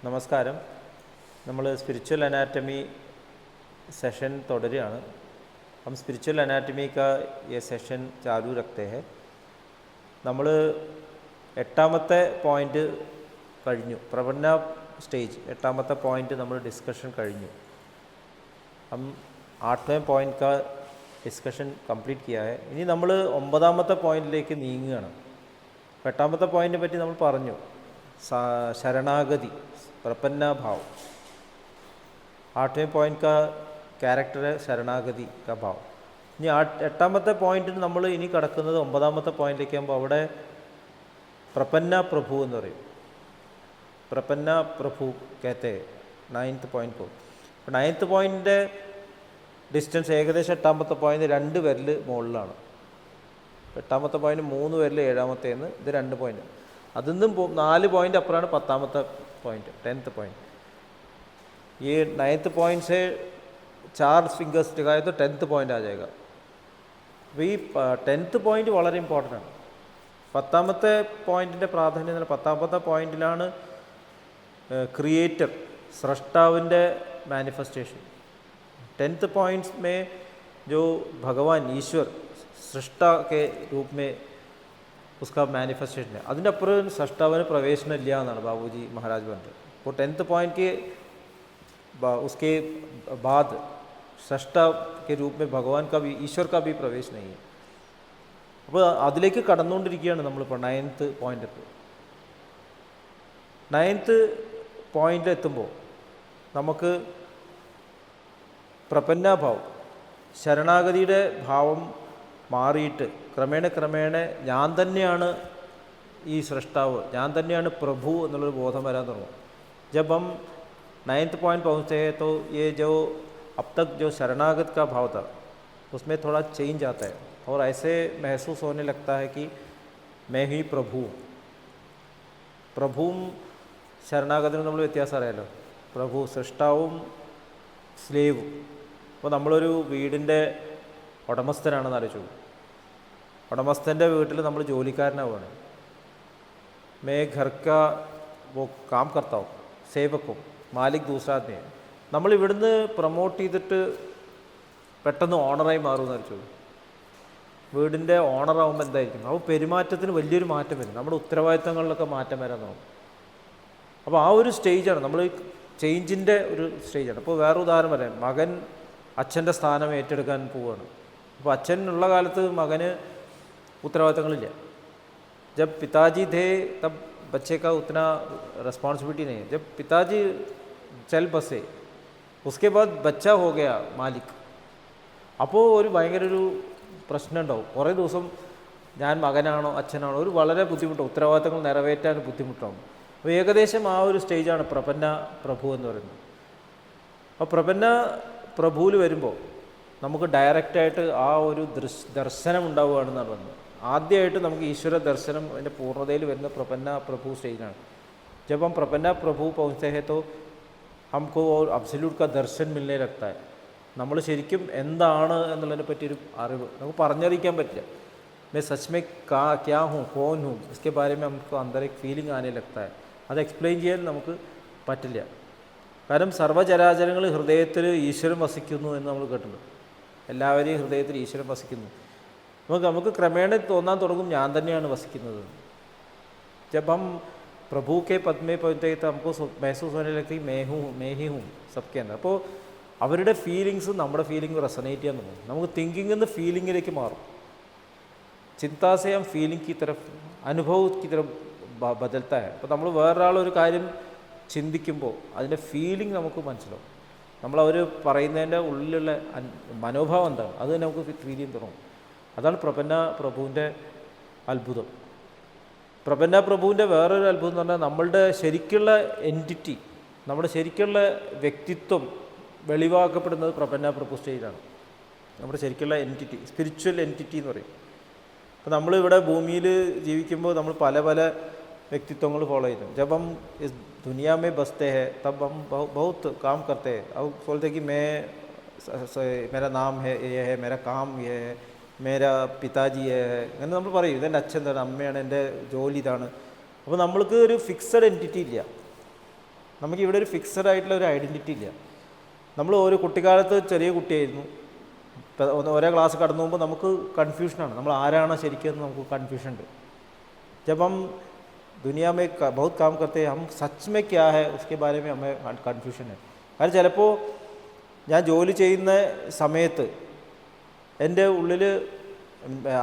നമസ്കാരം. നമ്മൾ spiritual anatomy session തുടരുകയാണ്. हम स्पिरिचुअल एनाटमी का ये सेशन चालू रखते हैं. നമ്മൾ എട്ടാമത്തെ പോയിൻ്റ് കഴിഞ്ഞു. പ്രപന്ന സ്റ്റേജ് എട്ടാമത്തെ പോയിൻ്റ് നമ്മൾ ഡിസ്കഷൻ കഴിഞ്ഞു. हम 8वें पॉइंट का ഡിസ്കഷൻ കംപ്ലീറ്റ് किया है. ഇനി നമ്മൾ 9ാമത്തെ പോയിന്റിലേക്ക് നീങ്ങുകയാണ്. എട്ടാമത്തെ പോയിന്റിനെ പറ്റി നമ്മൾ പറഞ്ഞു, शरणागति प्रपन्ना भाव. 8वें पॉइंट का कैरेक्टर है शरणागति का भाव. ഇനി എട്ടാമത്തെ പോയിന്റിന് നമ്മൾ ഇനി കടക്കുന്നത് 9ാമത്തെ പോയിന്റിലേക്ക് ആകുമ്പോൾ അവിടെ പ്രപന്ന പ്രഭു എന്ന് പറയും. പ്രപന്ന പ്രഭു कहते हैं 9th പോയിന്റ് को. അപ്പോൾ 9th പോയിന്റിൻ്റെ ഡിസ്റ്റൻസ് ഏകദേശം എട്ടാമത്തെ പോയിന്റ് 2 വിരൽ മുകളിലാണ്. എട്ടാമത്തെ പോയിന്റ് 3 വിരൽ ഏഴാമത്തേന്ന്, ഇത് 2 പോയിന്റ്. അതിൽ നിന്നും 4 പോയിന്റ് അപ്പുറമാണ് 10ാമത്തെ पॉइंट 10th पॉइंट. ये 9th पॉइंट से 4 फिंगर्स टिकाए तो 10th पॉइंट आ जाएगा. ഈ 10th പോയിന്റ് വളരെ ഇമ്പോർട്ടൻ്റ് ആണ്. 10ാമത്തെ പോയിന്റിൻ്റെ പ്രാധാന്യം എന്ന് പറഞ്ഞാൽ 10ാമത്തെ പോയിന്റിലാണ് ക്രിയേറ്റർ സ്രഷ്ടാവിൻ്റെ മാനിഫെസ്റ്റേഷൻ. 10th पॉइंट्स में जो भगवान ईश्वर सृष्टा के रूप में उसका मैनिफेस्टेशन है. അതിൻ്റെ അപ്പുറം സൃഷ്ടാവിന് പ്രവേശനം ഇല്ല എന്നാണ് ബാബുജി മഹാരാജ് പറഞ്ഞത്. അപ്പോൾ 10th पॉइंट के उसके बाद सृष्टा के रूप में भगवान का भी ईश्वर का भी प्रवेश नहीं है. അപ്പോൾ അതിലേക്ക് കടന്നുകൊണ്ടിരിക്കുകയാണ് നമ്മളിപ്പോൾ 9th പോയിന്റ്. 9th പോയിന്റ് എത്തുമ്പോൾ നമുക്ക് പ്രപന്നാഭാവം, ശരണാഗതിയുടെ ഭാവം മാറിയിട്ട് ക്രമേണ ഞാൻ തന്നെയാണ് ഈ സൃഷ്ടാവ്, ഞാൻ തന്നെയാണ് പ്രഭു എന്നുള്ളൊരു ബോധം വരാൻ തുടങ്ങും. जब हम 9th पॉइंट पहुँचते हैं तो ये जो अब तक जो शरणागत का भाव था उसमें थोड़ा चेंज आता है और ऐसे महसूस होने लगता है कि मैं ही प्रभु. പ്രഭുവും ശരണാഗതനും നമ്മൾ വ്യത്യാസം അറിയാലോ. പ്രഭു സൃഷ്ടാവും സ്ലേവും. അപ്പോൾ നമ്മളൊരു വീടിൻ്റെ ഉടമസ്ഥനാണെന്ന് ആലോചിച്ചു. ഉടമസ്ഥൻ്റെ വീട്ടിൽ നമ്മൾ ജോലിക്കാരനാവുകയാണ്. മേ ഘർ കാ വോ കാം കർത്താ ഹൂം, സേവക്കും മാലിക് ദൂസറാ ആദ്മി. നമ്മൾ ഇവിടുന്ന് പ്രൊമോട്ട് ചെയ്തിട്ട് പെട്ടെന്ന് ഓണറായി മാറുമെന്ന് ആലോചിച്ചു. വീടിൻ്റെ ഓണറാകുമ്പോൾ എന്തായിരിക്കും? അപ്പോൾ പെരുമാറ്റത്തിന് വലിയൊരു മാറ്റം വരും. നമ്മുടെ ഉത്തരവാദിത്തങ്ങളിലൊക്കെ മാറ്റം വരാൻ തുടങ്ങും. അപ്പോൾ ആ ഒരു സ്റ്റേജാണ് നമ്മൾ ചേഞ്ചിൻ്റെ ഒരു സ്റ്റേജാണ്. അപ്പോൾ വേറെ ഉദാഹരണം പറയാം. മകൻ അച്ഛൻ്റെ സ്ഥാനം ഏറ്റെടുക്കാൻ പോവുകയാണ്. അപ്പോൾ അച്ഛനുള്ള കാലത്ത് മകന് उत्तरवादित्वങ്ങളില്ല. जब पिताजी थे तब बच्चे का उतना रिस्पॉन्सिबिलिटी नहीं है. जब पिताजी चल बसे उसके बाद बच्चा हो गया मालिक. അപ്പോൾ ഒരു ഭയങ്കര ഒരു പ്രശ്നം ഉണ്ടാവും. കുറേ ദിവസം ഞാൻ മകനാണോ അച്ഛനാണോ ഒരു വളരെ ബുദ്ധിമുട്ടാണ്. ഉത്തരവാദിത്തങ്ങൾ നിറവേറ്റാൻ ബുദ്ധിമുട്ടാവും. അപ്പോൾ ഏകദേശം ആ ഒരു സ്റ്റേജാണ് പ്രപന്ന പ്രഭു എന്ന് പറയുന്നത്. അപ്പോൾ പ്രപന്ന പ്രഭുവിൽ വരുമ്പോൾ നമുക്ക് ഡയറക്റ്റായിട്ട് ആ ഒരു ദർശനം ഉണ്ടാവുകയാണെന്നാണ് പറഞ്ഞത്. ആദ്യമായിട്ട് നമുക്ക് ഈശ്വര ദർശനം അതിൻ്റെ പൂർണ്ണതയിൽ വരുന്ന പ്രപന്ന പ്രഭു സ്റ്റേജിലാണ്. जब हम प्रपन्ना प्रभु पहुँचते हैं तो हमको और अब्सल्यूट का दर्शन मिलने लगता है. നമ്മൾ ശരിക്കും എന്താണ് എന്നുള്ളതിനെ പറ്റിയൊരു അറിവ് നമുക്ക് പറഞ്ഞറിയിക്കാൻ പറ്റില്ല. मैं सच में क्या हूँ, कौन हूँ, इसके बारे में हमको अंदर एक फीलिंग आने लगता है. അത് എക്സ്പ്ലെയിൻ ചെയ്യാൻ നമുക്ക് പറ്റില്ല. കാരണം സർവ്വചരാചരങ്ങൾ ഹൃദയത്തിൽ ഈശ്വരൻ വസിക്കുന്നു എന്ന് നമ്മൾ കേട്ടിട്ടുണ്ട്. എല്ലാവരെയും ഹൃദയത്തിൽ ഈശ്വരൻ വസിക്കുന്നു. നമുക്ക് ക്രമേണ തോന്നാൻ തുടങ്ങും ഞാൻ തന്നെയാണ് വസിക്കുന്നത്. जब हम प्रभु के पद में पहुँचते हैं तो हमको महसूस होने लगता है मैं ही हूँ सबके अंदर. അപ്പോൾ അവരുടെ ഫീലിങ്സ് നമ്മുടെ ഫീലിംഗ് റെസനേറ്റ് ചെയ്യാൻ തുടങ്ങും. നമുക്ക് തിങ്കിങ്ങിൽ നിന്ന് ഫീലിങ്ങിലേക്ക് മാറും. ചിന്താ സേ ഹം ഫീലിംഗ് की तरफ, അനുഭവ് की तरफ ബദൽത്താ है. അപ്പോൾ നമ്മൾ വേറൊരാളൊരു കാര്യം ചിന്തിക്കുമ്പോൾ അതിൻ്റെ ഫീലിംഗ് നമുക്ക് മനസ്സിലാവും. നമ്മളവർ പറയുന്നതിൻ്റെ ഉള്ളിലുള്ള മനോഭാവം എന്താണ് അത് തന്നെ നമുക്ക് ഫീൽ ചെയ്യാൻ തുടങ്ങും. അതാണ് പ്രപന്ന പ്രഭുവിൻ്റെ അത്ഭുതം. പ്രപന്ന പ്രഭുവിൻ്റെ വേറൊരു അത്ഭുതം എന്ന് പറഞ്ഞാൽ നമ്മളുടെ ശരിക്കുള്ള എൻറ്റിറ്റി, നമ്മുടെ ശരിക്കുള്ള വ്യക്തിത്വം വെളിവാക്കപ്പെടുന്നത് പ്രപന്ന പ്രഭു സ്റ്റേജിലാണ്. നമ്മുടെ ശരിക്കുള്ള എൻറ്റിറ്റി, സ്പിരിച്വൽ എൻറ്റിറ്റി എന്ന് പറയും. അപ്പോൾ നമ്മളിവിടെ ഭൂമിയിൽ ജീവിക്കുമ്പോൾ നമ്മൾ പല പല വ്യക്തിത്വങ്ങൾ ഫോളോ ചെയ്യുന്നു. जब हम इस दुनिया में बसते हैं तब हम बहुत काम करते हैं. अब बोलते कि मेरा नाम है ये है, मेरा काम ये है, मेरा पिताजी है, അങ്ങനെ നമ്മൾ പറയും. ഇതെൻ്റെ അച്ഛൻ, അമ്മയാണ്, എൻ്റെ ജോലി ഇതാണ്. അപ്പോൾ നമ്മൾക്ക് ഒരു ഫിക്സഡ് എൻറ്റിറ്റി ഇല്ല. നമുക്കിവിടെ ഒരു ഫിക്സഡ് ആയിട്ടുള്ള ഒരു ഐഡൻറ്റിറ്റി ഇല്ല. നമ്മൾ ഒരു കുട്ടിക്കാലത്ത് ചെറിയ കുട്ടിയായിരുന്നു, ഒരേ ക്ലാസ് കടന്നു പോകുമ്പോൾ നമുക്ക് കൺഫ്യൂഷനാണ്, നമ്മൾ ആരാണോ ശരിക്കും നമുക്ക് കൺഫ്യൂഷൻ ഉണ്ട്. जब हम दुनिया में बहुत काम करते हैं, हम सच में क्या है उसके बारे में हमें കൺഫ്യൂഷൻ है. കാരണം ചിലപ്പോൾ ഞാൻ ജോലി ചെയ്യുന്ന സമയത്ത് എൻ്റെ ഉള്ളിൽ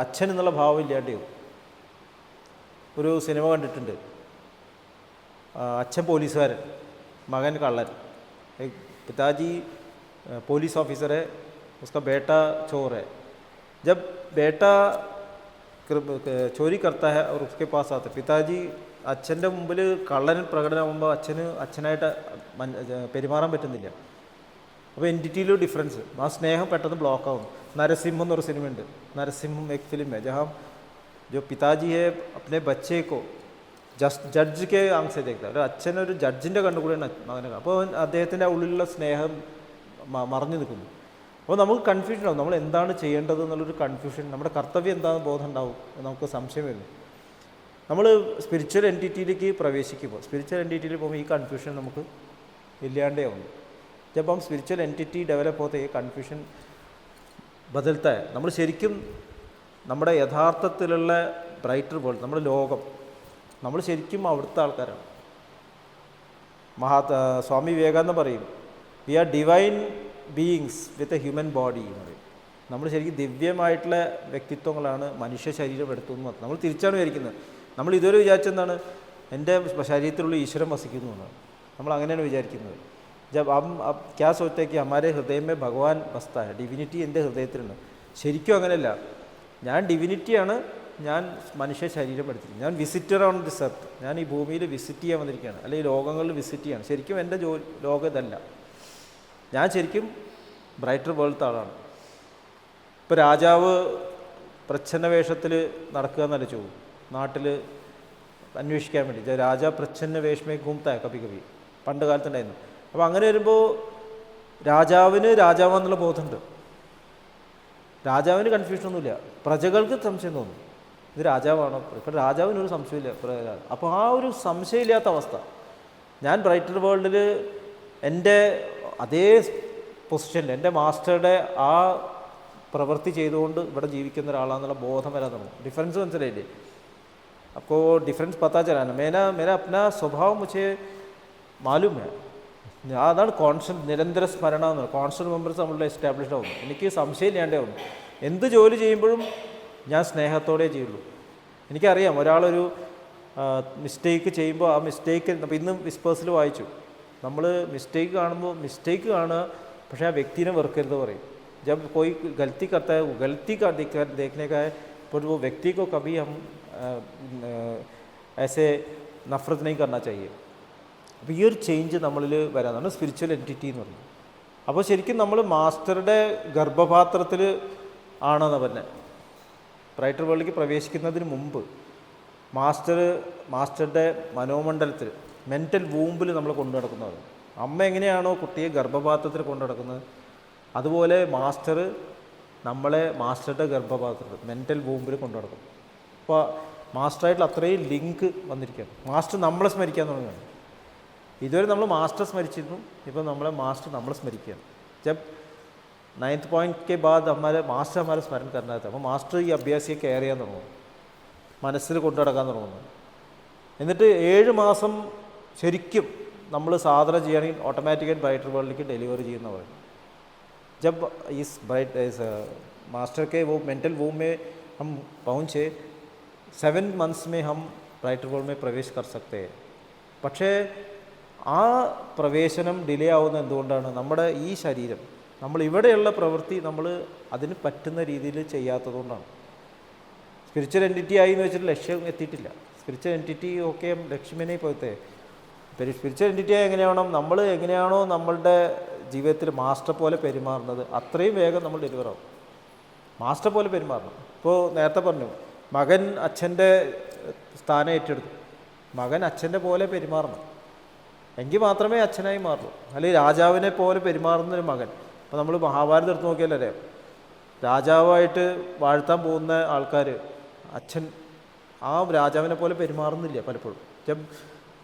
അച്ഛൻ എന്നുള്ള ഭാവം ഇല്ലാണ്ടാവും. ഒരു സിനിമ കണ്ടിട്ടുണ്ട്, അച്ഛൻ പോലീസുകാരൻ, മകൻ കള്ളൻ. पिताजी पुलिस ऑफिसर है, उसका बेटा चोर है. जब बेटा ചോരി करता है और उसके पास आता है, പിതാജി അച്ഛൻ്റെ മുമ്പിൽ കള്ളൻ പ്രകടനമാകുമ്പോൾ അച്ഛനായിട്ട് പെരുമാറാൻ പറ്റുന്നില്ല. അപ്പോൾ എൻറ്റിറ്റിയിലും ഡിഫറൻസ്, ആ സ്നേഹം പെട്ടെന്ന് ബ്ലോക്ക് ആവും. നരസിംഹം എന്നൊരു സിനിമയുണ്ട്, നരസിംഹം एक फिल्म है जहाँ जो पिताजी है अपने बच्चे को ജഡ്ജ് കെ ആംഗ്സേ देखता है. ഒരു അച്ഛനൊരു ജഡ്ജിൻ്റെ കണ്ടുകൂടെയാണ് മകനെ. അപ്പോൾ അദ്ദേഹത്തിൻ്റെ ഉള്ളിലുള്ള സ്നേഹം മറഞ്ഞു നിൽക്കുന്നു. അപ്പോൾ നമുക്ക് കൺഫ്യൂഷൻ ആവും, നമ്മൾ എന്താണ് ചെയ്യേണ്ടത് എന്നുള്ളൊരു കൺഫ്യൂഷൻ, നമ്മുടെ കർത്തവ്യം എന്താണെന്ന് ബോധം ഉണ്ടാവും, നമുക്ക് സംശയം വരുന്നു. നമ്മൾ സ്പിരിച്വൽ എൻറ്റിറ്റിയിലേക്ക് പ്രവേശിക്കുമ്പോൾ, സ്പിരിച്വൽ എൻറ്റിറ്റിയിൽ പോകുമ്പോൾ ഈ കൺഫ്യൂഷൻ നമുക്ക് ഇല്ലാണ്ടേ ആവുന്നു. जब हम स्पिरिचुअल एंटिटी डेवलप होते हैं कन्फ्यूഷൻ बदलता है. നമ്മൾ ശരിക്കും നമ്മുടെ യഥാർത്ഥത്തിലുള്ള ബ്രൈറ്റർ വേൾഡ്, നമ്മുടെ ലോകം, നമ്മൾ ശരിക്കും അവിടുത്തെ ആൾക്കാരാണ്. സ്വാമി വിവേകാനന്ദ പറയും, we are divine beings with a human body എന്ന് പറയും. നമ്മൾ ശരിക്കും ദിവ്യമായിട്ടുള്ള വ്യക്തിത്വങ്ങളാണ് മനുഷ്യ ശരീരം എടുത്തുനിന്ന് മാത്രം. നമ്മൾ തിരിച്ചാണ് വിചാരിക്കുന്നത്. നമ്മൾ ഇതുവരെ വിചാരിച്ചെന്താണ്, എൻ്റെ ശരീരത്തിലുള്ള ഈശ്വരൻ വസിക്കുന്നു എന്നാണ്. നമ്മൾ അങ്ങനെയാണ് വിചാരിക്കുന്നത്. जब हम अब क्या सोचते हैं कि हमारे हृदय में भगवान बसता है, ഡിവിനിറ്റി എൻ്റെ ഹൃദയത്തിലുണ്ട്. ശരിക്കും അങ്ങനെയല്ല. ഞാൻ ഡിവിനിറ്റിയാണ്, ഞാൻ മനുഷ്യ ശരീരം എടുത്തിരിക്കുന്നത്. ഞാൻ വിസിറ്റർ ഓൺ ദിസ് എർത്ത്, ഞാൻ ഈ ഭൂമിയിൽ വിസിറ്റ് ചെയ്യാൻ വന്നിരിക്കുകയാണ്, അല്ലെങ്കിൽ ലോകങ്ങളിൽ വിസിറ്റ് ചെയ്യാണ്. ശരിക്കും എൻ്റെ ലോകം ഇതല്ല. ഞാൻ ശരിക്കും ബ്രൈറ്റർ വേൾഡത്തെ ആളാണ്. ഇപ്പോൾ രാജാവ് പ്രച്ഛന്ന വേഷത്തിൽ നടക്കുക എന്നല്ല ചോദിക്കും, നാട്ടിൽ അന്വേഷിക്കാൻ വേണ്ടി. രാജാ പ്രച്ഛന്ന വേഷമേ ഘൂംതായ കവി കവി പണ്ട് കാലത്തുണ്ടായിരുന്നു. അപ്പോൾ അങ്ങനെ വരുമ്പോൾ രാജാവിന് രാജാവെന്നുള്ള ബോധമുണ്ട്, രാജാവിന് കൺഫ്യൂഷനൊന്നുമില്ല. പ്രജകൾക്ക് സംശയം തോന്നും, ഇത് രാജാവാണോ? ഇപ്പം രാജാവിനൊരു സംശയമില്ല. അപ്പോൾ ആ ഒരു സംശയമില്ലാത്ത അവസ്ഥ, ഞാൻ ബ്രൈറ്റർ വേൾഡിൽ എൻ്റെ അതേ പൊസിഷനിൽ എൻ്റെ മാസ്റ്ററുടെ ആ പ്രവൃത്തി ചെയ്തുകൊണ്ട് ഇവിടെ ജീവിക്കുന്ന ഒരാളാണെന്നുള്ള ബോധം വരാൻ തുടങ്ങും. ഡിഫറൻസ് മനസ്സിലായില്ലേ? അപ്പോൾ ഡിഫറൻസ് പത്താ ചലാന മേരാ അപ്നാ സ്വഭാവം മുझे മാലൂം ഹൈ. അതാണ് കോൺസ്റ്റൻറ്റ് നിരന്തര സ്മരണ എന്ന് പറയുന്നത്. കോൺസ്റ്റൻറ്റ് മെമ്പേഴ്സ് നമ്മളുടെ എസ്റ്റാബ്ലിഷ്ഡ് ആവുന്നു. എനിക്ക് സംശയമില്ലാണ്ടേ ആവുന്നു. എന്ത് ജോലി ചെയ്യുമ്പോഴും ഞാൻ സ്നേഹത്തോടെ ചെയ്യുള്ളൂ. എനിക്കറിയാം ഒരാളൊരു മിസ്റ്റേക്ക് ചെയ്യുമ്പോൾ ആ മിസ്റ്റേക്ക്, അപ്പോൾ ഇന്ന് വിസ്പേഴ്സിൽ വായിച്ചു, നമ്മൾ മിസ്റ്റേക്ക് കാണുമ്പോൾ മിസ്റ്റേക്ക് കാണുക, പക്ഷേ ആ വ്യക്തിനെ വെറുക്കരുത് പറയും. जब कोई गलती करता है, वो गलती का देखने का है, पर वो व्यक्ति को कभी हम ऐसे नफरत नहीं करना चाहिए. അപ്പോൾ ഈ ഒരു ചേഞ്ച് നമ്മളിൽ വരാനാണ് സ്പിരിച്വൽ എൻറ്റിറ്റി എന്ന് പറയുന്നത്. അപ്പോൾ ശരിക്കും നമ്മൾ മാസ്റ്ററുടെ ഗർഭപാത്രത്തിൽ ആണെന്ന് പറഞ്ഞത്. ബ്രൈറ്റർ വേൾഡിലേക്ക് പ്രവേശിക്കുന്നതിന് മുമ്പ് മാസ്റ്ററുടെ മനോമണ്ഡലത്തിൽ, മെൻ്റൽ വൂമ്പിൽ നമ്മൾ കൊണ്ടു നടക്കുന്നത്. അമ്മ എങ്ങനെയാണോ കുട്ടിയെ ഗർഭപാത്രത്തിൽ കൊണ്ടു നടക്കുന്നത്, അതുപോലെ മാസ്റ്റർ നമ്മളെ മാസ്റ്ററുടെ ഗർഭപാത്രത്തിൽ മെൻ്റൽ വൂമ്പിൽ കൊണ്ടു നടക്കും. അപ്പോൾ മാസ്റ്ററായിട്ടുള്ള അത്രയും ലിങ്ക് വന്നിരിക്കുകയാണ്. മാസ്റ്റർ നമ്മളെ സ്മരിക്കാൻ തുടങ്ങുകയാണ്. ഇതുവരെ നമ്മൾ മാസ്റ്റർ സ്മരിച്ചിരുന്നു, ഇപ്പോൾ മാസ്റ്റർ നമ്മളെ സ്മരിക്കുകയാണ്. ജബ് 9th पॉइंट के बाद മാസ്റ്റർ हमारे സ്മരൺ करना था. അപ്പോൾ മാസ്റ്റർ ഈ അഭ്യാസിയെ കെയർ ചെയ്യാൻ തുടങ്ങും, മനസ്സിൽ കൊണ്ടു നടക്കാൻ തുടങ്ങുന്നു. എന്നിട്ട് 7 മാസം ശരിക്കും നമ്മൾ സാധന ചെയ്യുകയാണെങ്കിൽ ഓട്ടോമാറ്റിക്കായിട്ട് ബ്രൈറ്റർ വേൾഡിലേക്ക് ഡെലിവറി ചെയ്യുന്ന പറയും. जब इस मास्टर के वो मेंटल वूम में हम पहुँचे, 7 months में हम ब्राइटर वर्ल्ड में प्रवेश कर सकते हैं. പക്ഷേ ആ പ്രവേശനം ഡിലേ ആവുന്നത് എന്തുകൊണ്ടാണ്? നമ്മുടെ ഈ ശരീരം, നമ്മൾ ഇവിടെയുള്ള പ്രവൃത്തി നമ്മൾ അതിന് പറ്റുന്ന രീതിയിൽ ചെയ്യാത്തതുകൊണ്ടാണ്. സ്പിരിച്വൽ എൻറ്റിറ്റി ആയി എന്ന് വെച്ചിട്ട് ലക്ഷ്യം എത്തിയിട്ടില്ല. സ്പിരിച്വൽ എൻറ്റിറ്റി ഓക്കെ ലക്ഷ്യമേനെ പോലത്തെ സ്പിരിച്വൽ എൻറ്റിറ്റി എങ്ങനെയാണോ നമ്മൾ എങ്ങനെയാണോ നമ്മളുടെ ജീവിതത്തിൽ മാസ്റ്റർ പോലെ പെരുമാറുന്നത്, അത്രയും വേഗം നമ്മൾ ഡെലിവർ ആവും. മാസ്റ്റർ പോലെ പെരുമാറണം. ഇപ്പോൾ നേരത്തെ പറഞ്ഞു, മകൻ അച്ഛൻ്റെ സ്ഥാനം ഏറ്റെടുത്തു. മകൻ അച്ഛൻ്റെ പോലെ പെരുമാറണം, എങ്കിൽ മാത്രമേ അച്ഛനായി മാറുള്ളൂ. അല്ലെങ്കിൽ രാജാവിനെ പോലെ പെരുമാറുന്നൊരു മകൻ. ഇപ്പോൾ നമ്മൾ മഹാഭാരതം എടുത്ത് നോക്കിയാലേ രാജാവായിട്ട് വാഴ്ത്താൻ പോകുന്ന ആൾക്കാർ അച്ഛൻ ആ രാജാവിനെ പോലെ പെരുമാറുന്നില്ല പലപ്പോഴും.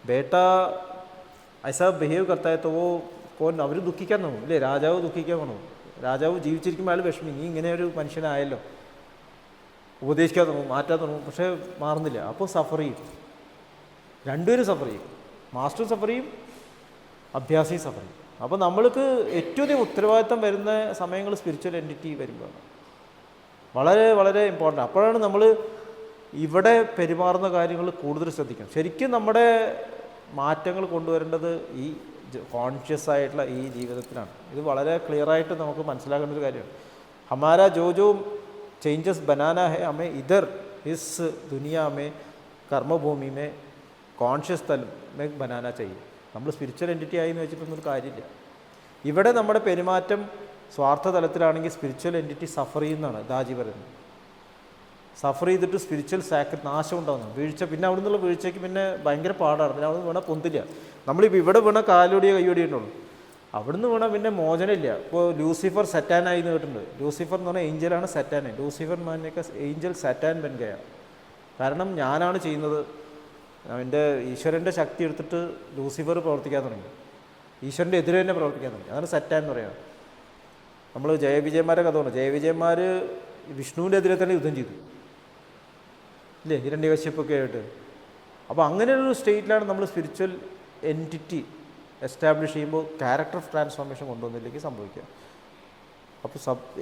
ബേട്ട ऐसा बिहेव करता है तो वो कौन അവർ ദുഃഖിക്കാൻ തോന്നും ഇല്ലേ? രാജാവ് ദുഃഖിക്കാൻ തോന്നും. രാജാവ് ജീവിച്ചിരിക്കുമ്പോൾ അയാൾ വിഷമി, നീ ഇങ്ങനെ ഒരു മനുഷ്യനായല്ലോ, ഉപദേശിക്കാൻ തുടങ്ങും, മാറ്റാൻ തുടങ്ങും, പക്ഷേ മാറുന്നില്ല. അപ്പോൾ സഫർ ചെയ്യും, രണ്ടുപേരും സഫർ ചെയ്യും, മാസ്റ്റർ സഫർ ചെയ്യും, അഭ്യാസിയും സഫർ ചെയ്യും. അപ്പോൾ നമ്മൾക്ക് ഏറ്റവും അധികം ഉത്തരവാദിത്തം വരുന്ന സമയങ്ങൾ സ്പിരിച്വൽ എൻറ്റിറ്റി വരുമ്പോഴാണ് വളരെ വളരെ ഇമ്പോർട്ടൻ്റ്. അപ്പോഴാണ് നമ്മൾ ഇവിടെ പെരുമാറുന്ന കാര്യങ്ങൾ കൂടുതൽ ശ്രദ്ധിക്കണം. ശരിക്കും നമ്മുടെ മാറ്റങ്ങൾ കൊണ്ടുവരേണ്ടത് ഈ കോൺഷ്യസ് ആയിട്ടുള്ള ഈ ജീവിതത്തിലാണ്. ഇത് വളരെ ക്ലിയറായിട്ട് നമുക്ക് മനസ്സിലാക്കേണ്ട ഒരു കാര്യമാണ്. ഹമാര ജോ ജോ ചേഞ്ചസ് ബനാന ഹെ ഹമേ ഇധർ ഇസ് ദുനിയ മേ കർമ്മഭൂമി മേ കോൺഷ്യസ് തലം മേ ബനാന ചെയ്യും. നമ്മൾ സ്പിരിച്വൽ എൻറ്റിറ്റി ആയി എന്ന് വെച്ചിട്ടൊന്നും കാര്യമില്ല. ഇവിടെ നമ്മുടെ പെരുമാറ്റം സ്വാർത്ഥ തലത്തിലാണെങ്കിൽ സ്പിരിച്വൽ എൻറ്റിറ്റി സഫർ ചെയ്യുന്നതാണ് ദാജി പറയുന്നത്. സഫർ ചെയ്തിട്ട് സ്പിരിച്വൽ നാശം ഉണ്ടാകുന്നു, വീഴ്ച. പിന്നെ അവിടെ നിന്നുള്ള വീഴ്ചയ്ക്ക് പിന്നെ ഭയങ്കര പാടാണ്. പിന്നെ അവിടെ നിന്ന് വീണാൽ പൊന്തില്ല. നമ്മളിപ്പോൾ ഇവിടെ വീണ കാലോടിയോ കൈയോടിയുണ്ടുള്ളൂ, അവിടുന്ന് വീണാൽ പിന്നെ മോചനമില്ല. ഇപ്പോൾ ലൂസിഫർ സറ്റാനായി എന്ന് കേട്ടിട്ടുണ്ട്. ലൂസിഫർ എന്ന് പറഞ്ഞാൽ ഏഞ്ചലാണ്, സറ്റാനായി. Lucifer മാനൊക്കെ Angel സറ്റാൻ ബൻകയാണ്. കാരണം ഞാനാണ് ചെയ്യുന്നത്, എൻ്റെ ഈശ്വരൻ്റെ ശക്തി എടുത്തിട്ട് ലൂസിഫർ പ്രവർത്തിക്കാൻ തുടങ്ങി, ഈശ്വരൻ്റെ എതിരെ തന്നെ പ്രവർത്തിക്കാൻ തുടങ്ങി. അതാണ് സറ്റാൻ എന്ന് പറയുന്നത്. നമ്മൾ ജയവിജയന്മാരെ കഥ പറഞ്ഞു. ജയവിജയന്മാർ വിഷ്ണുവിൻ്റെ എതിരെ തന്നെ യുദ്ധം ചെയ്തു ഇല്ലേ, ഹിരണ്യകശ്യപ്പൊക്കെ ആയിട്ട്. അപ്പോൾ അങ്ങനെയൊരു സ്റ്റേറ്റിലാണ് നമ്മൾ സ്പിരിച്വൽ എൻറ്റിറ്റി എസ്റ്റാബ്ലിഷ് ചെയ്യുമ്പോൾ ക്യാരക്ടർ ട്രാൻസ്ഫോർമേഷൻ കൊണ്ടുവന്നില്ലെങ്കിൽ സംഭവിക്കുക. അപ്പോൾ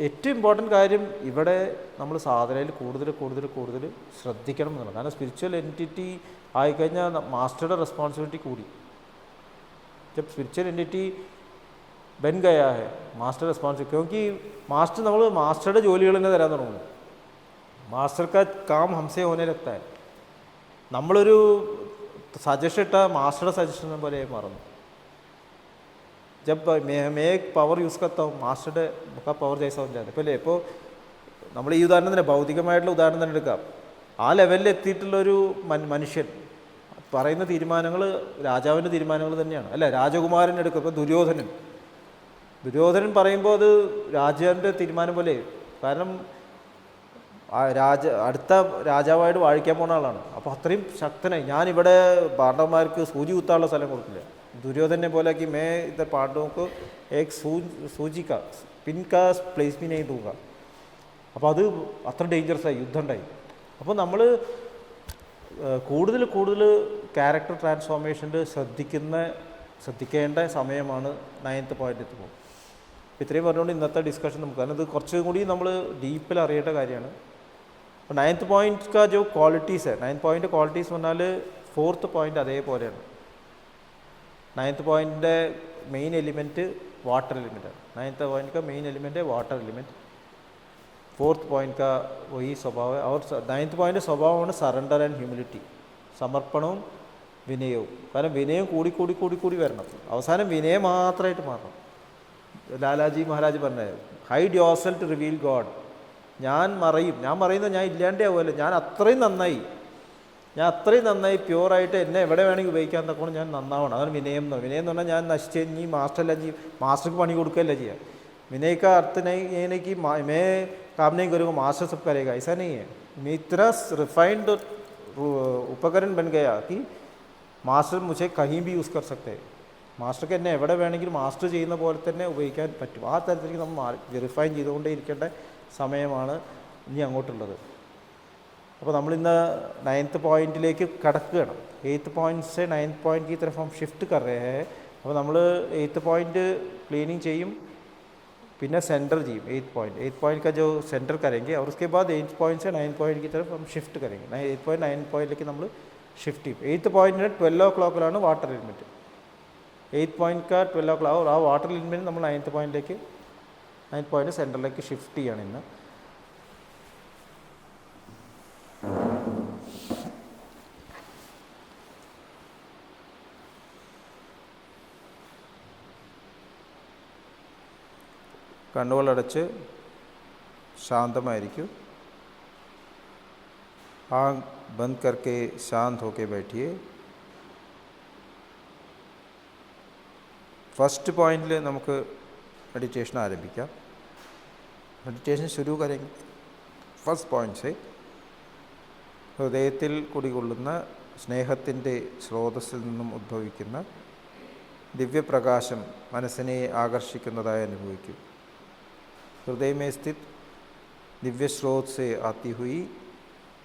ഏറ്റവും ഇമ്പോർട്ടൻറ്റ് കാര്യം ഇവിടെ നമ്മൾ സാധനയിൽ കൂടുതൽ കൂടുതൽ കൂടുതൽ ശ്രദ്ധിക്കണം എന്നുള്ളത്. കാരണം സ്പിരിച്വൽ എൻറ്റിറ്റി ആയിക്കഴിഞ്ഞാൽ മാസ്റ്ററുടെ റെസ്പോൺസിബിലിറ്റി കൂടി. जब स्पिरिचुअल एंटिटी बन गया है मास्टर रिस्पॉन्सिबल, क्योंकि मास्टर നമ്മൾ മാസ്റ്ററുടെ ജോലികൾ തന്നെ തരാൻ തുടങ്ങുന്നു. മാസ്റ്റർ കാ കാം ഹംസേ ഹോനെ ലഗ്താ ഹൈ. നമ്മളൊരു സജഷൻ ഇട്ട മാസ്റ്ററുടെ സജഷൻ പോലെ മാറുന്നു. ജബ് മേ പവർ യൂസ് करता हूं മാസ്റ്ററുടെ പവർ ജൈസാ हो जाता है. ഇപ്പോൾ ഇപ്പോൾ നമ്മൾ ഈ ഉദാഹരണം തന്നെ, ഭൗതികമായിട്ടുള്ള ഉദാഹരണം തന്നെ എടുക്കാം. ആ ലെവലിൽ എത്തിയിട്ടുള്ളൊരു മനുഷ്യൻ പറയുന്ന തീരുമാനങ്ങൾ രാജാവിൻ്റെ തീരുമാനങ്ങൾ തന്നെയാണ്, അല്ല രാജകുമാരൻ എടുക്കും. ഇപ്പോൾ ദുര്യോധനൻ പറയുമ്പോൾ അത് രാജാവിൻ്റെ തീരുമാനം പോലെ. കാരണം അടുത്ത രാജാവായിട്ട് വാഴിക്കാൻ പോകുന്ന ആളാണ്. അപ്പോൾ അത്രയും ശക്തനായി. ഞാനിവിടെ പാണ്ഡവന്മാർക്ക് സൂചി കുത്താനുള്ള സ്ഥലം കൊടുക്കില്ല, ദുര്യോധനെ പോലെ ആക്കി മേ ഇതർ പാണ്ഡവർക്ക് ഏക് സൂചി കാ പിൻ കാ പ്ലേസ് भी नहीं दूंगा. അപ്പോൾ അത് അത്ര ഡേഞ്ചറസായി, യുദ്ധം ഉണ്ടായി. അപ്പോൾ നമ്മൾ കൂടുതൽ കൂടുതൽ ക്യാരക്ടർ ട്രാൻസ്ഫോർമേഷൻ്റെ ശ്രദ്ധിക്കേണ്ട സമയമാണ് 9th പോയിന്റ് എത്തുമ്പോൾ. ഇത്രയും പറഞ്ഞുകൊണ്ട് ഇന്നത്തെ ഡിസ്കഷൻ നമുക്ക്, കാരണം ഇത് കുറച്ചും കൂടി നമ്മൾ ഡീപ്പിൽ അറിയേണ്ട കാര്യമാണ്. അപ്പോൾ 9th പോയിന്റ് കാ ജോ ക്വാളിറ്റീസ്, 9th പോയിൻ്റ് ക്വാളിറ്റീസ് പറഞ്ഞാൽ 4th പോയിൻ്റ് അതേപോലെയാണ്. 9th പോയിൻ്റിൻ്റെ മെയിൻ എലിമെൻറ്റ് വാട്ടർ എലിമെൻറ്റാണ്. 9th പോയിൻ്റ് കാ main element water element. 4th point കാ വഹി സ്വഭാവം. അവർ 9th പോയിൻ്റ് സ്വഭാവമാണ് സറണ്ടർ ആൻഡ് ഹ്യൂമിലിറ്റി, സമർപ്പണവും വിനയവും. കാരണം വിനയം കൂടി കൂടി കൂടി കൂടി വരണം, അവസാനം വിനയം മാത്രമായിട്ട് മാറണം. ലാലാജി മഹാരാജ് പറഞ്ഞത് hide yourself to reveal God. ഞാൻ പറയുന്നത് ഞാൻ ഇല്ലാണ്ടേ ആവുമല്ലോ, ഞാൻ അത്രയും നന്നായി പ്യുവറായിട്ട് എന്നെ എവിടെ വേണമെങ്കിൽ ഉപയോഗിക്കാൻ തക്കോണം ഞാൻ നന്നാവണം. അതാണ് വിനയം എന്ന് പറഞ്ഞാൽ. വിനയം എന്ന് പറഞ്ഞാൽ ഞാൻ നശിച്ച് ഇനി മാസ്റ്റർക്ക് പണി കൊടുക്കുകയല്ല ചെയ്യുക. विनय का अर्थ नहीं ये नहीं कि मैं काम नहीं करूँगा मास्टर सब करेगा, ऐसा नहीं है. मैं इतना रिफाइंड उपकरण बन गया कि മാസ്റ്റർ മുझे कहीं भी യൂസ് कर सकते हैं. മാസ്റ്റർക്ക് എന്നെ എവിടെ വേണമെങ്കിലും മാസ്റ്റർ ചെയ്യുന്ന പോലെ തന്നെ ഉപയോഗിക്കാൻ പറ്റും. ആ തരത്തിലേക്ക് നമ്മൾ റിഫൈൻ ചെയ്തുകൊണ്ടേ ഇരിക്കേണ്ട സമയമാണ് ഇനി അങ്ങോട്ടുള്ളത്. അപ്പോൾ നമ്മളിന്ന് 9th പോയിന്റിലേക്ക് കടക്കുകയാണ്. 8th പോയിന്റ് से 9th പോയിന്റ് की तरफ हम शिफ्ट कर रहे हैं. അപ്പോൾ നമ്മൾ 8th പോയിന്റ് ക്ലീനിങ് ചെയ്യും, പിന്നെ सेंटर ചെയ്യും. 8th पॉइंट का जो सेंटर करेंगे और उसके बाद 8th पॉइंट से 9th पॉइंट की तरफ हम शिफ्ट करेंगे. 8th पॉइंट 9th पॉइंटिലേക്ക് നമ്മൾ ഷിഫ്റ്റ് ചെയ്യും. 8th പോയിന്റിന് 12 o'clockലാണ് വാട്ടർ എലിമെൻറ്റ്. 8th പോയിന്റ് കാ 12 o'clock. ആ വാട്ടർ എലിമെൻറ്റ് നമ്മൾ 9th പോയിന്റ് സെൻറ്ററിലേക്ക് ഷിഫ്റ്റ് ചെയ്യാണ് ഇന്ന്. കണ്ണുകളടച്ച് ശാന്തമായിരിക്കും. आँख बंद करके शांत होके बैठिए. फर्स्ट पॉइंटिൽ നമുക്ക് മെഡിറ്റേഷൻ ആരംഭിക്കാം. മെഡിറ്റേഷൻ शुरू करेंगे ഫസ്റ്റ് പോയിന്റ് से. ഹൃദയത്തിൽ കുടികൊള്ളുന്ന സ്നേഹത്തിൻ്റെ സ്രോതസ്സിൽ നിന്നും ഉദ്ഭവിക്കുന്ന ദിവ്യപ്രകാശം മനസ്സിനെ ആകർഷിക്കുന്നതായി അനുഭവിക്കും. हृदय में स्थित दिव्य स्रोत से आती हुई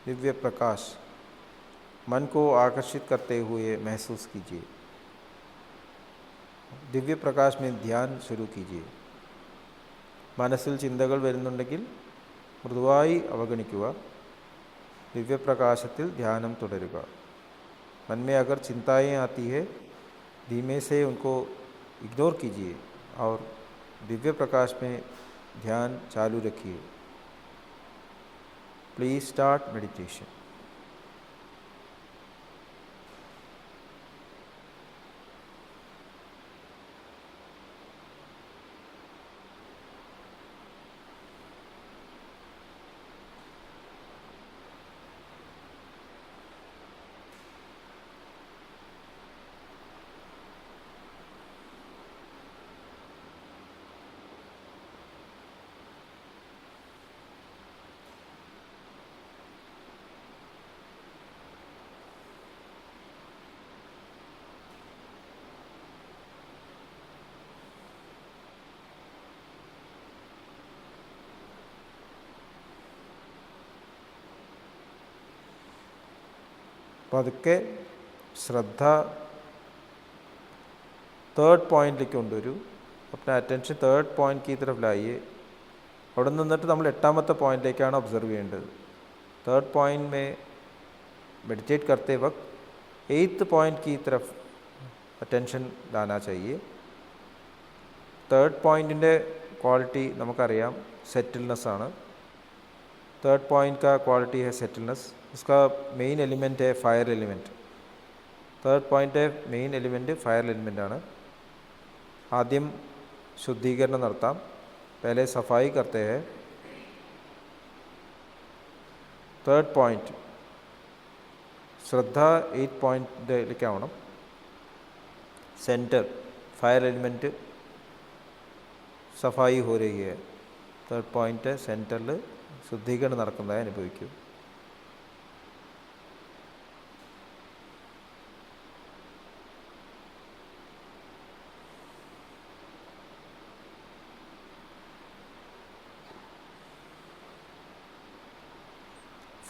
दिव्य प्रकाश मन को आकर्षित करते हुए महसूस कीजिए. ദിവ്യ പ്രകാശ് में ധ്യാൻ शुरू कीजिए. മനസ്സിൽ ചിന്തകൾ വരുന്നുണ്ടെങ്കിൽ മൃദുവായി അവഗണിക്കുക. ദിവ്യപ്രകാശത്തിൽ ധ്യാനം തുടരുക. मन में अगर चिंताएं आती है धीमे से उनको इग्नोर कीजिए और दिव्य प्रकाश में ध्यान चालू रखिए. Please start meditation. പതുക്കെ ശ്രദ്ധ തേർഡ് പോയിന്റിലേക്ക് കൊണ്ടുവരൂ. अपना अटेंशन തേർഡ് പോയിന്റ് की तरफ लाइए. അവിടെ നിന്നിട്ട് നമ്മൾ എട്ടാമത്തെ പോയിന്റിലേക്കാണ് ഒബ്സർവ് ചെയ്യേണ്ടത്. തേർഡ് പോയിന്റ് में मेडिटेट करते वक्त एट्थ पॉइंट की तरफ अटेंशन लाना चाहिए. തേർഡ് പോയിൻറ്റിൻ്റെ ക്വാളിറ്റി നമുക്കറിയാം, സെറ്റിൽനെസ് ആണ്. തേർഡ് पॉइंट का क्वालिटी है सेटलनेस. उसका മെയിൻ എലിമെൻറ്റ് है fire element. Third point main element fire element ആണ്. ആദ്യം ശുദ്ധീകരണം നടത്താം. पहले सफाई करते हैं. തേർഡ് പോയിൻറ്റ് ശ്രദ്ധ 8 പോയിൻറ്റിലേക്കാവണം. सेंटर फायर एलिमेंट सफाई हो रही है. തേർഡ് പോയിൻ്റ് സെൻറ്ററിൽ ശുദ്ധീകരണം നടക്കുന്നതായി അനുഭവിക്കും.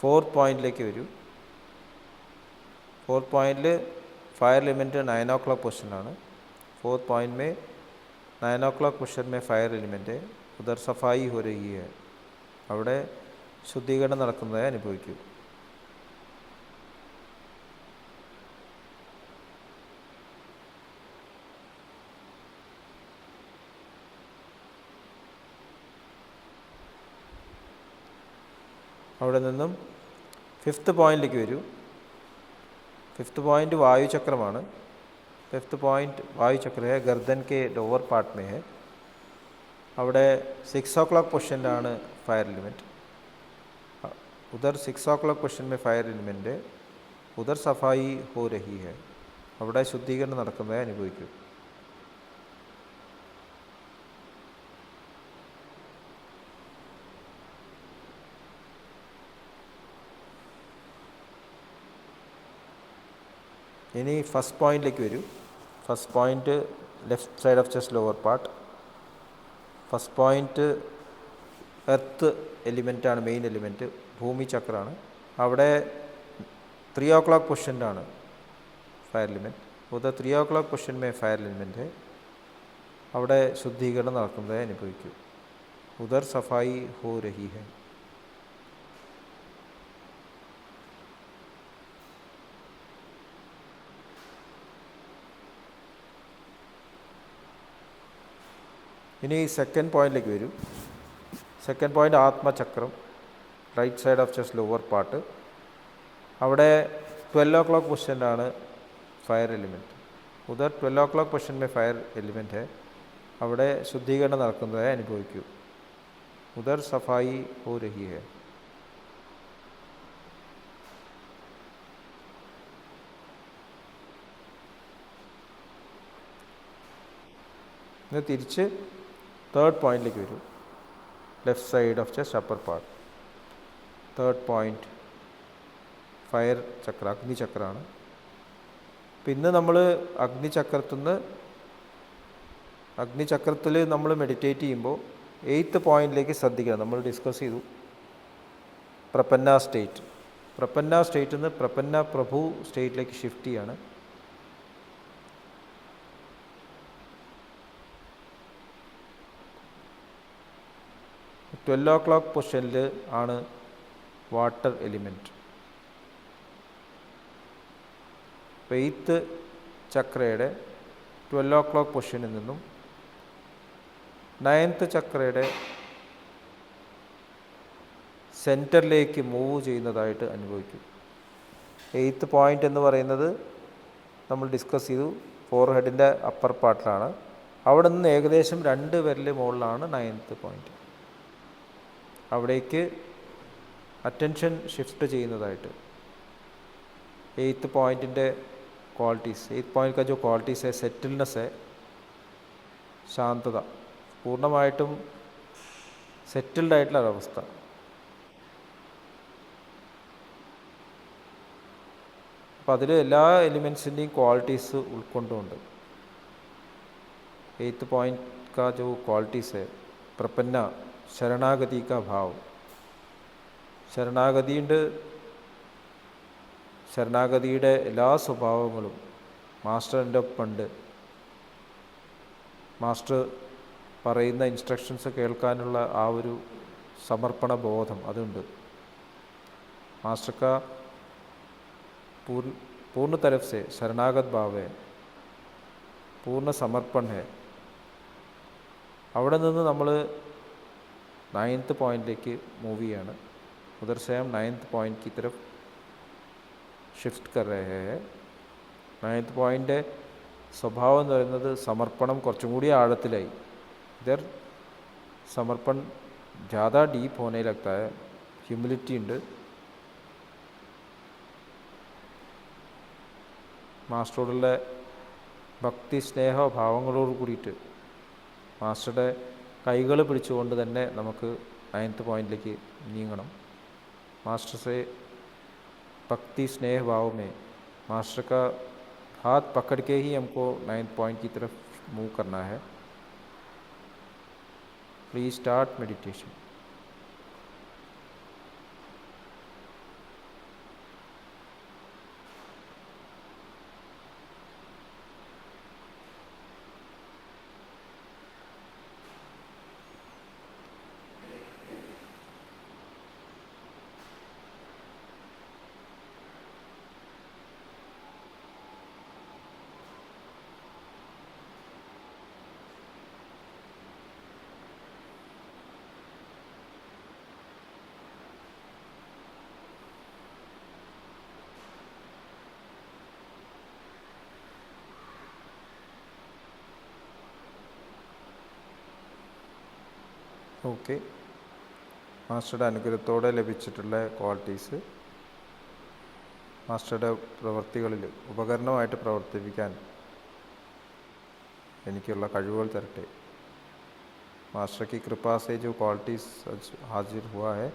ഫോർത്ത് പോയിന്റിലേക്ക് വരൂ. Fourth point fire element 9 o'clock position. Fourth point में 9 o'clock पोजिशन में फायर एलिमेंट है. उधर सफाई हो रही है. അവിടെ ശുദ്ധീകരണം നടക്കുന്നതായി അനുഭവിക്കും. അവിടെ നിന്നും ഫിഫ്ത്ത് പോയിന്റിലേക്ക് വരൂ. फिफ्थ पॉइंट वायु चक्रമാണ്. फिफ्थ पॉइंट वायु चक्र है, गर्दन के लोअर पार्ट में है. അവിടെ 6 o'clock പൊസിഷനിലാണ് ഫയർ എലിമെൻറ്റ്. ഉധർ 6 o'clock പൊസിഷൻ में ഫയർ എലിമെൻറ്റ് है. ഉധർ സഫായി ഹോ രഹി है. അവിടെ ശുദ്ധീകരണം നടക്കുന്നതായി അനുഭവിക്കും. ഇനി ഫസ്റ്റ് പോയിന്റിലേക്ക് വരൂ. First point left side of chest lower part. First point earth എലിമെൻറ്റാണ്, മെയിൻ എലിമെൻറ്റ്, ഭൂമി ചക്രമാണ്. അവിടെ 3 o'clock പൊസിഷനിലാണ് ഫയർ എലിമെൻറ്റ്. ഉധർ 3 o'clock പൊസിഷൻ में ഫയർ എലിമെൻറ്റ്. അവിടെ ശുദ്ധീകരണം നടക്കുന്നതായി അനുഭവിക്കും. ഉധർ സഫായി ഹോ രഹി है. ഇനി സെക്കൻഡ് പോയിന്റിലേക്ക് വരും. സെക്കൻഡ് പോയിന്റ് ആത്മചക്രം, right side of chest lower part. അവിടെ 12 o'clock പൊസിഷനിലാണ് ഫയർ എലിമെൻറ്റ്. ഉധർ 12 o'clock പൊസിഷൻ में ഫയർ എലിമെൻറ്റ് है. അവിടെ ശുദ്ധീകരണം നടക്കുന്നതായി അനുഭവിക്കൂ. ഉധർ സഫായി ഹോ രഹി है. തിരിച്ച് തേർഡ് പോയിന്റിലേക്ക് വരും. Left side of chest upper part. Third point fire chakra, അഗ്നിചക്രമാണ്. പിന്നെ നമ്മൾ അഗ്നിചക്രത്തിൽ നിന്ന് അഗ്നിചക്രത്തിൽ നമ്മൾ മെഡിറ്റേറ്റ് ചെയ്യുമ്പോൾ 8th പോയിന്റിലേക്ക് ശ്രദ്ധിക്കണം. നമ്മൾ ഡിസ്കസ് ചെയ്തു പ്രപന്ന സ്റ്റേറ്റ്. പ്രപന്ന സ്റ്റേറ്റിൽ നിന്ന് പ്രപന്ന പ്രഭു സ്റ്റേറ്റിലേക്ക് ഷിഫ്റ്റ് ചെയ്യാണ്. ട്വൽവ് ഓ ക്ലോക്ക് പൊസിഷനിൽ ആണ് വാട്ടർ എലിമെൻറ്റ്. 8th ചക്രയുടെ 12 ഓ ക്ലോക്ക് പൊസിഷനിൽ നിന്നും 9th ചക്രയുടെ സെൻറ്ററിലേക്ക് മൂവ് ചെയ്യുന്നതായിട്ട് അനുഭവിക്കും. 8th പോയിൻ്റ് എന്ന് പറയുന്നത് നമ്മൾ ഡിസ്കസ് ചെയ്തു ഫോർഹെഡിൻ്റെ അപ്പർ പാർട്ടിലാണ്. അവിടെ നിന്ന് ഏകദേശം 2 വിരൽ മുകളിലാണ് 9th പോയിൻ്റ്. അവിടേക്ക് അറ്റൻഷൻ ഷിഫ്റ്റ് ചെയ്യുന്നതായിട്ട് 8th പോയിൻറ്റിൻ്റെ क्वालिटीज़. 8th पॉइंट का जो क्वालिटीज़ है सेटलनेस है, ശാന്തത, പൂർണ്ണമായിട്ടും സെറ്റിൽഡ് ആയിട്ടുള്ള ഒരവസ്ഥ. അപ്പോൾ അതിൽ എല്ലാ എലിമെൻസിൻ്റെയും ക്വാളിറ്റീസ് ഉൾക്കൊണ്ടുകൊണ്ട് 8th पॉइंट का जो क्वालिटीज़ है പ്രപന്ന ശരണാഗതി का भाव. ശരണാഗതിയുണ്ട്. ശരണാഗതിയുടെ എല്ലാ സ്വഭാവങ്ങളും മാസ്റ്ററിൻ്റെ ഒപ്പമുണ്ട്. മാസ്റ്റർ പറയുന്ന ഇൻസ്ട്രക്ഷൻസ് കേൾക്കാനുള്ള ആ ഒരു സമർപ്പണ ബോധം അതുണ്ട്. മാസ്റ്റർ का पूर्ण तरफ से शरणागत भाव है, पूर्ण समर्पण है. അവിടെ നിന്ന് നമ്മൾ 9th പോയിൻറ്റിലേക്ക് മൂവ് ചെയ്യാണ്. उधर से हम 9th पॉइंट की तरफ ഷിഫ്റ്റ് कर रहे हैं. 9th പോയിൻ്റ് സ്വഭാവം എന്ന് പറയുന്നത് സമർപ്പണം കുറച്ചും കൂടി ആഴത്തിലായി. ഇതർ സമർപ്പൺ ज़्यादा ഡീപ്പ് होने लगता है. ഹ്യൂമിലിറ്റി ഉണ്ട്. മാസ്റ്ററോടുള്ള ഭക്തി സ്നേഹ ഭാവങ്ങളോട് കൂടിയിട്ട് മാസ്റ്ററുടെ കൈകൾ പിടിച്ചുകൊണ്ട് തന്നെ നമുക്ക് 9th പോയിൻറ്റിലേക്ക് നീങ്ങണം. मास्टर से भक्ति स्नेह भाव में मास्टर का हाथ पकड़ के ही हमको 9th पॉइंट की तरफ मूव करना है. Please start meditation. ഓക്കെ. മാസ്റ്ററുടെ അനുഗ്രഹത്തോടെ ലഭിച്ചിട്ടുള്ള ക്വാളിറ്റീസ് മാസ്റ്ററുടെ പ്രവൃത്തികളിൽ ഉപകരണമായിട്ട് പ്രവർത്തിപ്പിക്കാൻ എനിക്കുള്ള കഴിവുകൾ തരട്ടെ. मास्टर की कृपा से जो क्वालिटीज़ हाजिर हुआ है,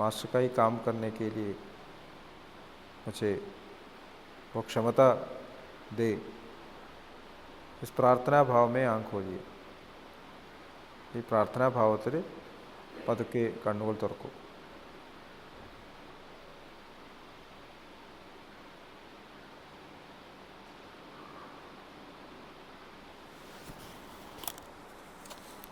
मास्टर का ही काम करने के लिए मुझे वो क्षमता दे. इस प्रार्थना भाव में आंख खोलिए. ഈ പ്രാർത്ഥനാഭാവത്തിൽ പതുക്കെ കണ്ണുകൾ തുറക്കും.